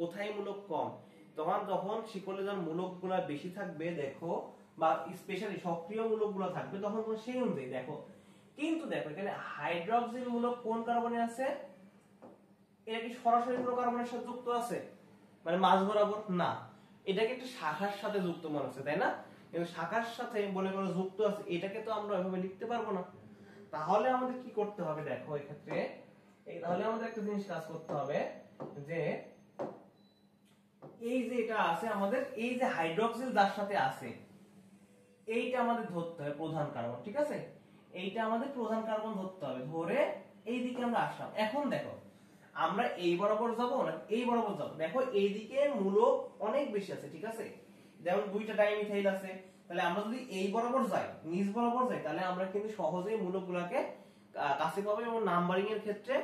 কোথায় মূলক কম। তোমার যখন শিকলে যখন মূলকগুলো বেশি থাকবে দেখো, বা স্পেশালি সক্রিয় মূলকগুলো থাকবে, তখন তুমি সেই অনুযায়ী দেখো। কিন্তু দেখো এখানে হাইড্রক্সিল মূলক কোন কার্বনে আছে, এটা কি সরাসরি কোনো কার্বনের সাথে যুক্ত আছে, মানে মাঝ বরাবর না, এটাকে একটা শাখার সাথে যুক্ত মনে হচ্ছে, তাই না। কিন্তু শাখার সাথে মনে করো যুক্ত আছে, এটাকে তো আমরা ওইভাবে লিখতে পারবো না। তাহলে আমাদের কি করতে হবে, দেখো এক্ষেত্রে তাহলে আমাদের একটা জিনিস কাজ করতে হবে, যে এই যে এটা আছে আমাদের, এই যে হাইড্রক্সিল যার সাথে আছে, এইটা আমাদের ধরতে হবে প্রধান কার্বন, ঠিক আছে। এইটা আমাদের প্রধান কার্বন ধরতে হবে, ধরে এই দিকে আমরা আসলাম। এখন দেখো আমরা এই বরাবর যাব না এই বরাবর যাব, দেখো এইদিকে মূলক অনেক বেশি আছে, ঠিক আছে। যেমন দুইটা ডাইমিথাইল আছে, তাহলে আমরা যদি এই বরাবর যাই, নিচ বরাবর যাই, তাহলে আমরা কিন্তু সহজেই মূলকগুলোকে কাছে পাবো, এবং নাম্বারিং এর ক্ষেত্রে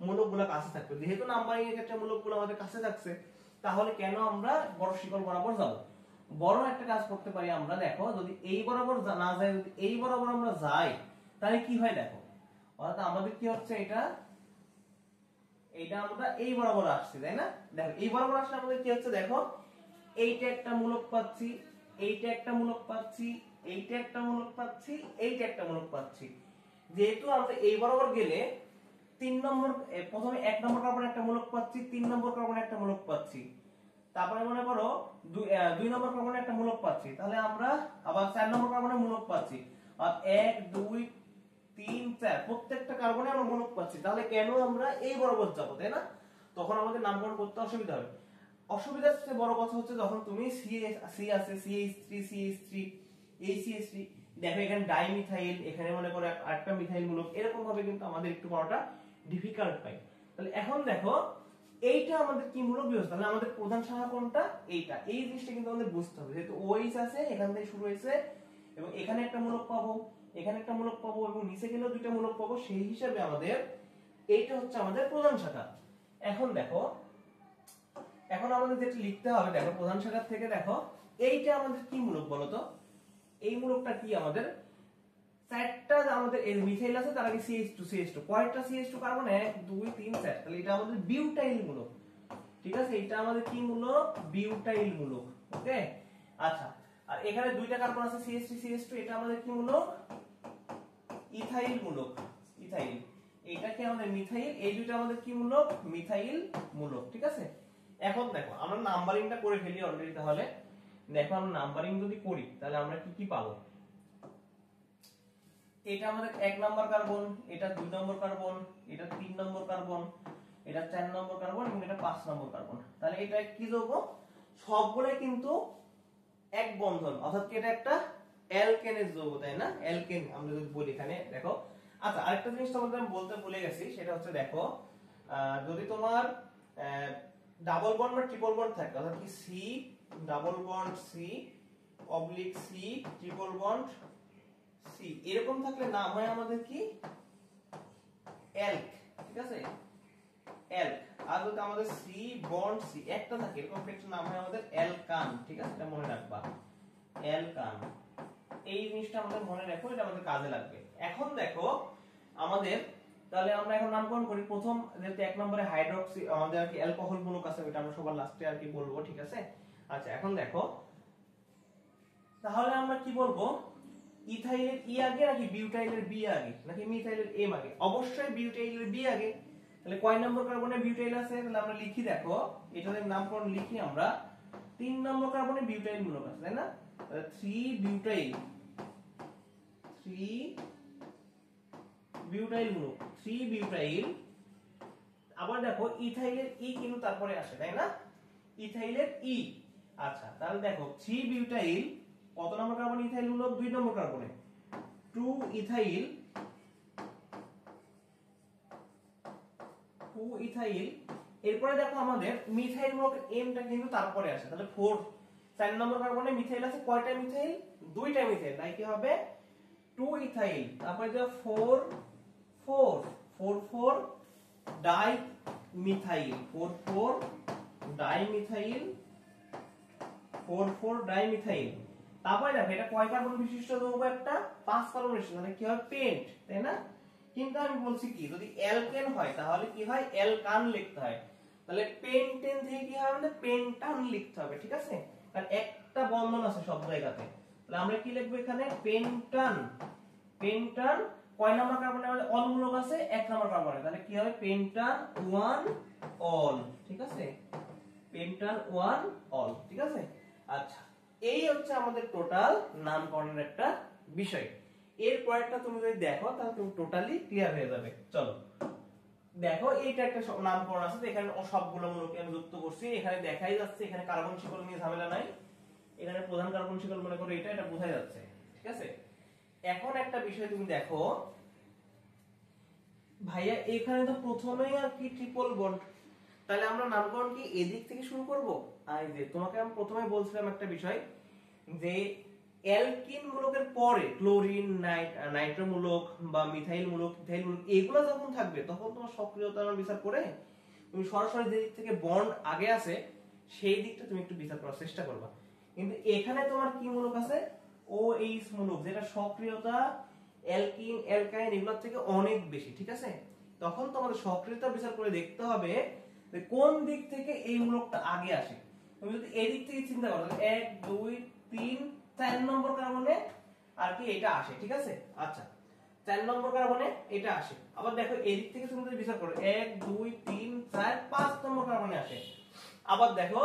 মূলকগুলো কাছে থাকবে। যেহেতু নাম্বারিং এর ক্ষেত্রে মূলকগুলো আমাদের কাছে থাকছে, তাহলে কেন আমরা বড় শিকল বরাবর যাব। বড় একটা কাজ করতে পারি আমরা, দেখো যদি এই বরাবর না যাই, যদি এই বরাবর আমরা যাই, তাহলে কি হয় দেখো, অর্থাৎ আমাদের কি হচ্ছে, এইটা আমরা এই বরাবর আসছি, তাই না। দেখো এই বরাবর আসলে আমাদের কি হচ্ছে, দেখো এইটা একটা মূলক পাচ্ছি, এইটা একটা মূলক পাচ্ছি, এইটা একটা মূলক পাচ্ছি, এইটা একটা মূলক পাচ্ছি। যেহেতু আমরা এই বরাবর গেলে 3 নম্বর, প্রথমে 1 নম্বর কার্বন একটা মূলক পাচ্ছি, 3 নম্বর কার্বন একটা মূলক পাচ্ছি, তারপরে মনে করো 2 নম্বর কার্বনে একটা মূলক পাচ্ছি, তাহলে আমরা আবার 4 নম্বর কার্বনে মূলক পাচ্ছি, আর 1 2 3 4 প্রত্যেকটা কার্বনে আমরা মূলক পাচ্ছি। তাহলে কেন আমরা এই বরাবর যাব, তাই না, তখন আমাদের নামকরণ করতে অসুবিধা হবে। অসুবিধার চেয়ে বড় কথা হচ্ছে যখন তুমি সি আছে CH3 এই CH3 দেখো এখানে ডাইমিথাইল, এখানে মনে করো আরেকটা মিথাইল মূলক, এরকম ভাবে কিন্তু আমাদের একটু পড়াটা ডিফিকাল্ট পাই। তাহলে এখন দেখো এইটা আমাদের কি মূলক ব্যবস্থা, তাহলে আমাদের প্রধান শাখা কোনটা, এইটা, এই জিনিসটা কিন্তু আমাদের বুঝতে হবে। যেহেতু OH আছে, এখান থেকে শুরু হয়েছে এবং এখানে একটা মূলক পাবো, এখানে একটা মূলক পাবো এবং নিচে গেলেও দুইটা মূলক পাবো, সেই হিসাবে আমাদের এইটা হচ্ছে আমাদের প্রধান শাখা। এখন দেখো, এখন আমাদের যেটা লিখতে হবে, দেখো প্রধান শাখা থেকে দেখো এইটা আমাদের কি মূলক বলতো, এই মূলকটা কি আমাদের চারটা, আমাদের এই মিথাইল আছে তার আগে CH2 কয়টা CH2 কার্বন, 1 2 3 4, তাহলে এটা আমাদের বিউটাইল মূলক। ঠিক আছে, এটা আমাদের কি মূলক, বিউটাইল মূলক। ওকে, আচ্ছা, আর এখানে দুইটা কার্বন আছে CH3 এটা আমাদের কি মূলক, ইথাইল মূলক। ইথাইল, এটা কি আমাদের মিথাইল, এই দুইটা আমাদের কি মূলক, মিথাইল মূলক। ঠিক আছে, এখন দেখো আমরা নাম্বারিংটা করে ফেলি অলরেডি। তাহলে দেখো আমরা নাম্বারিং যদি করি তাহলে আমরা কি কি পাবো, এটা আমাদের 1 নম্বর কার্বন, এটা 2 নম্বর কার্বন, এটা 3 নম্বর কার্বন, এটা 4 নম্বর কার্বন এবং এটা 5 নম্বর কার্বন। তাহলে এটা কি যৌগ, সবগুলাই কিন্তু এক বন্ধন, অর্থাৎ কি এটা একটা অ্যালকেনের যৌগ, তাই না, অ্যালকেন আমরা যদি বলি এখানে। দেখো আচ্ছা, আরেকটা জিনিস তোমাদের আমি বলতে ভুলে গেছি, সেটা হচ্ছে দেখো যদি তোমার ডাবল বন্ড বা ট্রিপল বন্ড থাকে, অর্থাৎ কি C double bond C oblique C triple bond C, এরকম থাকলে নাম হয় আমাদের কি, অ্যালক। ঠিক আছে, অ্যালক। আর যদি আমাদের C বন্ড C একটা থাকে, এরকম একটা নাম হয় আমাদের অ্যালকান। ঠিক আছে, এটা মনে রাখবা, অ্যালকান। এই জিনিসটা আমাদের মনে রাখো, এটা আমাদের কাজে লাগবে। এখন দেখো আমাদের, তাহলে আমরা এখন নামকরণ করি। প্রথম যেহেতু 1 নম্বরে হাইড্রক্সি আমাদের আর কি অ্যালকোহল মূলক আছে, এটা আমরা সবার লাস্টে আর কি বলবো। ঠিক আছে, আচ্ছা এখন দেখো তাহলে আমরা কি বলবো, ইথাইলের ই আগে নাকি বিউটাইলের বি আগে নাকি মিথাইলের এম আগে, অবশ্যই বিউটাইলের বি আগে। তাহলে কয় নম্বর কার্বনে বিউটাইল আছে, তাহলে আমরা লিখি, দেখো এটার নামকরণ লিখি আমরা, 3 নম্বর কার্বনে বিউটাইল মূলক আছে, তাই না, তাহলে 3 বিউটাইল, 3 বিউটাইল মূলক, 3 বিউটাইল। আবার দেখো ইথাইলের ই কিন্তু তারপরে আসে, তাই না, ইথাইলের ই। আচ্ছা তাহলে দেখো 3 বিউটাইল, কত নম্বর কার্বন, ইথাইল মূলক 2 নম্বর কার্বনে, 2 ইথাইল, 2 ইথাইল। এরপরে দেখো আমাদের মিথাইল মূলক এমটা কিন্তু তারপরে আসে, তাহলে 4 নম্বর কার্বনে মিথাইল আছে, কয়টা মিথাইল, দুইটা মিথাইল, তাই কি হবে 2 ইথাইল। তারপরে যে 4 4 4 4 die methyl, 4 4 die methyl, 4 4 die methyl. তারপরে দেখো এটা কয় কার্বন বিশিষ্ট যৌগ, একটা 5 কার্বন বিশিষ্ট, তাহলে কি হবে পেন্ট, তাই না। কিন্তু আমি বলছি কি, যদি অ্যালকেন হয় তাহলে কি হয়, অ্যালকান লিখতে হয়। তাহলে পেন্টেন থেকে কি হবে, আমাদের পেন্টান লিখতে হবে। ঠিক আছে, কারণ একটা বন্ধন আছে সব জায়গাতে। তাহলে আমরা কি লিখবো এখানে, পেন্টান। পেন্টান কয় নম্বর কার্বনে আমাদের অল মূলক আছে, 1 নম্বর কার্বনে, তাহলে কি হবে পেন্টান 1 অল। ঠিক আছে, পেন্টান 1 অল। ঠিক আছে, আচ্ছা এই হচ্ছে আমাদের টোটাল নামকরণের একটা বিষয়। এর পরেরটা তুমি যদি দেখো তাহলে তুমি টোটালি ক্লিয়ার হয়ে যাবে। চলো দেখো এইটা একটা নামকরণ আছে, এখানে সবগুলো মূলকে আমি যুক্ত করছি, এখানে দেখাই যাচ্ছে, এখানে কার্বন শিকল নিয়ে ঝামেলা নাই, এখানে প্রধান কার্বন শিকল মনে করো এটা বোঝা যাচ্ছে। ঠিক আছে, এখন একটা বিষয় তুমি দেখো ভাইয়া, এখানে তো প্রথমেই আর কি ট্রিপল বন্ড, তাহলে আমরা নামকরণ কি এদিক থেকে শুরু করব। এই যে তোমাকে আমি প্রথমে বলছিলাম একটা বিষয়, যে অ্যালকিন মূলকের পরে ক্লোরিন, নাইট্রো মূলক বা মিথাইল মূলক, ইথাইল মূলক, এগুলো যখন থাকবে তখন তোমার সক্রিয়তা বিচার করে তুমি সরাসরি যে দিক থেকে বন্ড আগে আছে সেই দিকটা তুমি একটু বিচার করার চেষ্টা করবা। কিন্তু এখানে তোমার কি মূলক আছে, OH মূলক, যেটা সক্রিয়তা অ্যালকিন অ্যালকাইন এগুলোর থেকে অনেক বেশি। ঠিক আছে, তখন তোমাদের সক্রিয়তা বিচার করে দেখতে হবে যে কোন দিক থেকে এই মূলকটা আগে আসে। তুমি যদি এই দিক থেকে চিন্তা করো, 1 2 3 4 নম্বর কার্বনে আর কি এটা আসে। ঠিক আছে, আচ্ছা 4 নম্বর কার্বনে এটা আসে। আবার দেখো এই দিক থেকে তুমি যদি বিচার করো, 1 2 3 4 5 নম্বর কার্বনে আসে। আবার দেখো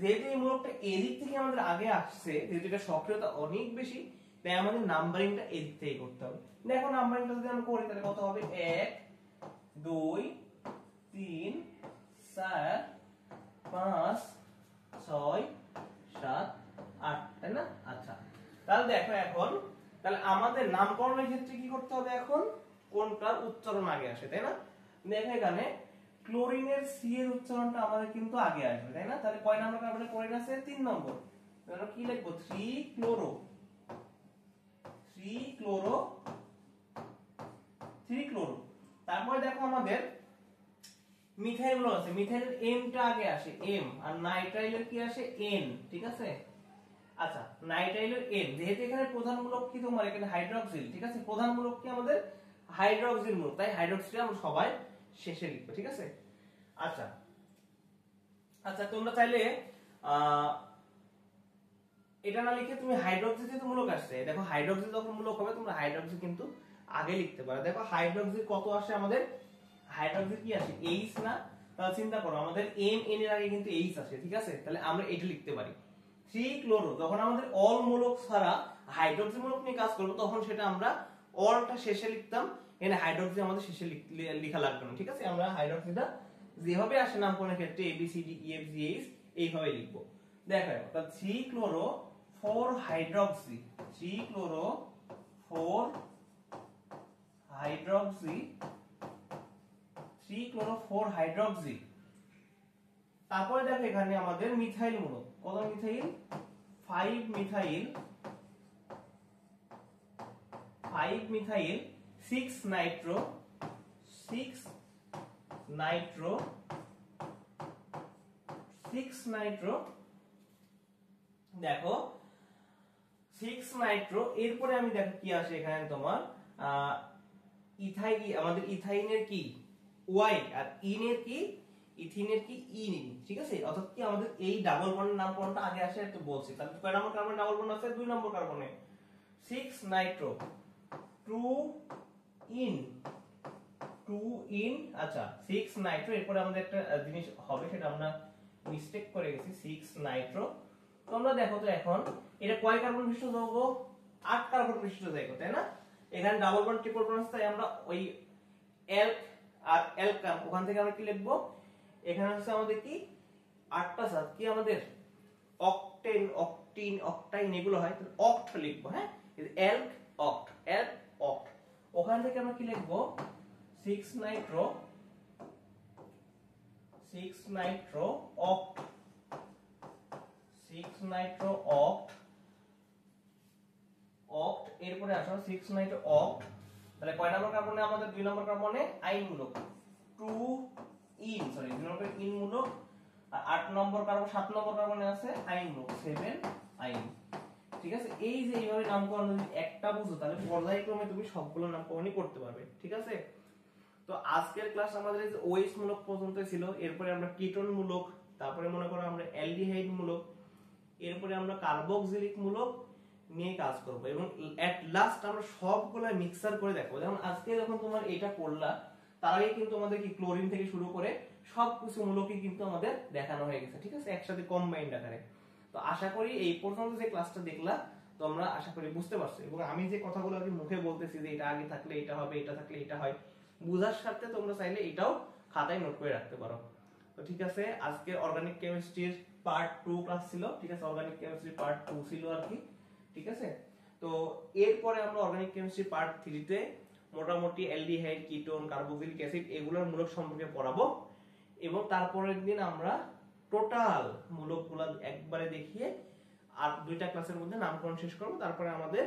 যেহেতু এই মূলকটা এই দিক থেকে আমাদের আগে আসছে, যেহেতু এটা সক্রিয়তা অনেক বেশি, তাই আমাদের নাম্বারিংটা এই দিক থেকে করতে হবে। দেখো নাম্বারিংটা যদি আমরা করি তাহলে কত হবে, 1 2 3 4 5 6 7 8, তাই না? আচ্ছা, তাহলে দেখো এখন তাহলে আমাদের নামকরণের ক্ষেত্রে কি করতে হবে এখন, কোনটার উচ্চারণ আগে আসে, তাই না? দেখো এখানে ক্লোরিনের সি এর উচ্চারণটা আমাদের কিন্তু আগে আসবে, তাই না? তাহলে কয় নম্বর কার্বনে ক্লোরিন আছে? 3 নম্বর। তাহলে কি লিখবো? 3 ক্লোরো 3 ক্লোরো 3 ক্লোরো। তারপরে দেখো আমাদের মিথাইল গুলো আছে, মিথাইলের এম টা আগে আসে, এম, আর নাইট্রাইলের কি আসে? এন, ঠিক আছে? আচ্ছা, নাইট্রাইলের এন, যেহেতু এখানে প্রধান মূলক কি তোমার এখানে হাইড্রক্সিল, ঠিক আছে? প্রধান মূলক কি আমাদের হাইড্রক্সিল মূলক, তাই হাইড্রক্সিল আমরা সবাই শেষে লিখবো, ঠিক আছে? আচ্ছা আচ্ছা, তোমরা চাইলে এটা না লিখে তুমি হাইড্রক্সিল যেহেতু মূলক আসছে, দেখো হাইড্রক্সিল যখন মূলক হবে তোমরা হাইড্রক্সিল কিন্তু আগে লিখতে পারো। দেখো হাইড্রক্সিল কত আসে আমাদের, হাইড্রক্সিল কি আসে? এইচ না? তাহলে চিন্তা করো আমাদের এম এন এর আগে কিন্তু এইচ আসে, ঠিক আছে? তাহলে আমরা এটা লিখতে পারি 3 ক্লোরো। যখন আমাদের অল মূলক ছাড়া হাইড্রক্সিল মূলক নিয়ে কাজ করব তখন সেটা আমরা অলটা শেষে লিখতাম, এখানে হাইড্রক্সিল আমাদের শেষে লেখা লাগবে না, ঠিক আছে? আমরা হাইড্রক্সিলটা যেভাবে আসে নামকরণের ক্ষেত্রে A B C D E F G H এইভাবে লিখবো। দেখো তাহলে 3 chloro 4 hydroxy, 3 chloro 4 hydroxy, 3 chloro 4 hydroxy. তারপরে দেখো এখানে আমাদের মিথাইল মূলক, কত methyl? 5 methyl 5 methyl 6 nitro 6 nitro 6 nitro. দেখো 6 নাইট্রো, এরপরে আমি দেখো কি আসে এখানে তোমার ইথাইল, আমাদের ইথাইনের কি? ওয়াই, আর ইনের কি? ইথিনের কি? ইন, ঠিক আছে? অর্থাৎ কি আমাদের এই ডাবল বন্ডের নামকরণটা আগে আসে একটু বলছি। তাহলে কয় নম্বর কার্বনে ডাবল বন্ড আছে? 2 নম্বর কার্বনে 6 নাইট্রো 2 ইন 2 ইন। আচ্ছা 6 নাইট্রো, এরপরে আমাদের একটা জিনিস হবে সেটা আমরা মিস্টেক করে গেছি, 6 নাইট্রো। তোমরা দেখো তো এখন এটা কয় কার্বন বিশিষ্ট যৌগ? 8 কার্বন বিশিষ্ট যৌগ, তাই না? এখানে ডাবল বন্ড ট্রিপল বন্ড আছে, তাই আমরা ওই অ্যালক আর অ্যালকান ওখান থেকে আমরা কি লিখবো? এখানে হচ্ছে আমাদের কি 8টা সাথ কি আমাদের অক্টেন, অক্টিন, অক্টাইন এগুলো হয়, তাহলে অক্ট লিখবো। হ্যাঁ, অ্যালক অক্ট, অ্যালক অক্ট। ওখান থেকে আমরা কি লিখবো? 6 নাইট্রো 6 নাইট্রো অক্ট, 6 নাইট্রো অক্ট অক্ট। এরপরে আসো 6 নাইট্রো অক্ট, তাহলে কয় নম্বর কার্বনে আমাদের? 2 নম্বর কার্বনে আইন মূলক 2 ইন, সরি 2 নম্বর ইন মূলক, আর 8 নম্বর কার্বন 7 নম্বর কার্বনে আছে আইন মূলক 7 আইন, ঠিক আছে? এই যে এইভাবে নামকরণ যদি একটা বুঝো তাহলে পর্যায়ক্রমে তুমি সবগুলো নামকরণই করতে পারবে, ঠিক আছে? তো আজকের ক্লাস আমাদের এই যে ওএইচ মূলক পর্যন্ত ছিল, এরপরে আমরা কিটোন মূলক, তারপরে মনে করো আমরা অ্যালডিহাইড মূলক, এরপরে আমরা কার্বক্সিলিক মূলক নিয়ে কাজ করব, এবং এট লাস্ট আমরা সবগুলো মিক্সার করে দেখো। যেমন আজকে যখন তোমার এটা পড়লা তার আগে কিন্তু আমাদের কি ক্লোরিন থেকে শুরু করে সবকিছু মূলকই কিন্তু আমাদের দেখানো হয়ে গেছে, ঠিক আছে? একসাথে কম্বাইন্ড আকারে। তো আশা করি এই পর্যন্ত যে ক্লাসটা দেখলা তোমরা আশা করি বুঝতে পারছো, এবং আমি যে কথাগুলো আর কি মুখে বলতেছি যে এটা আগে থাকলে এটা হবে, এটা থাকলে এটা হয়, বুঝার সাথে তোমরা চাইলে এটাও খাতায় নোট করে রাখতে পারো। তো ঠিক আছে, আজকে অর্গানিক কেমিস্ট্রির পার্ট 2 ক্লাস ছিল, ঠিক আছে? অর্গানিক কেমিস্ট্রি পার্ট 2 ছিল আর কি, ঠিক আছে? তো এরপরে আমরা অর্গানিক কেমিস্ট্রি পার্ট 3 তে মোটামুটি অ্যালডিহাইড, কিটোন, কার্বক্সিলিক অ্যাসিড এগুলোর মূলক সম্পর্কে পড়াবো, এবং তারপরের দিন আমরা টোটাল মূলকগুলো একবারে দেখিয়ে আর 2টা ক্লাসের মধ্যে নামকরণ শেষ করব। তারপরে আমাদের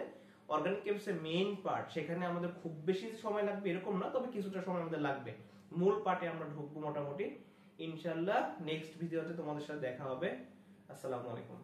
অর্গানিক কেমিস্ট্রির মেইন পার্ট, সেখানে আমাদের খুব বেশি সময় লাগবে এরকম না, তবে কিছুটা সময় আমাদের লাগবে। মূল পার্টে আমরা ঢুকবো মোটামুটি ইনশাআল্লাহ। নেক্সট ভিডিওতে তোমাদের সাথে দেখা হবে। আসসালামু আলাইকুম।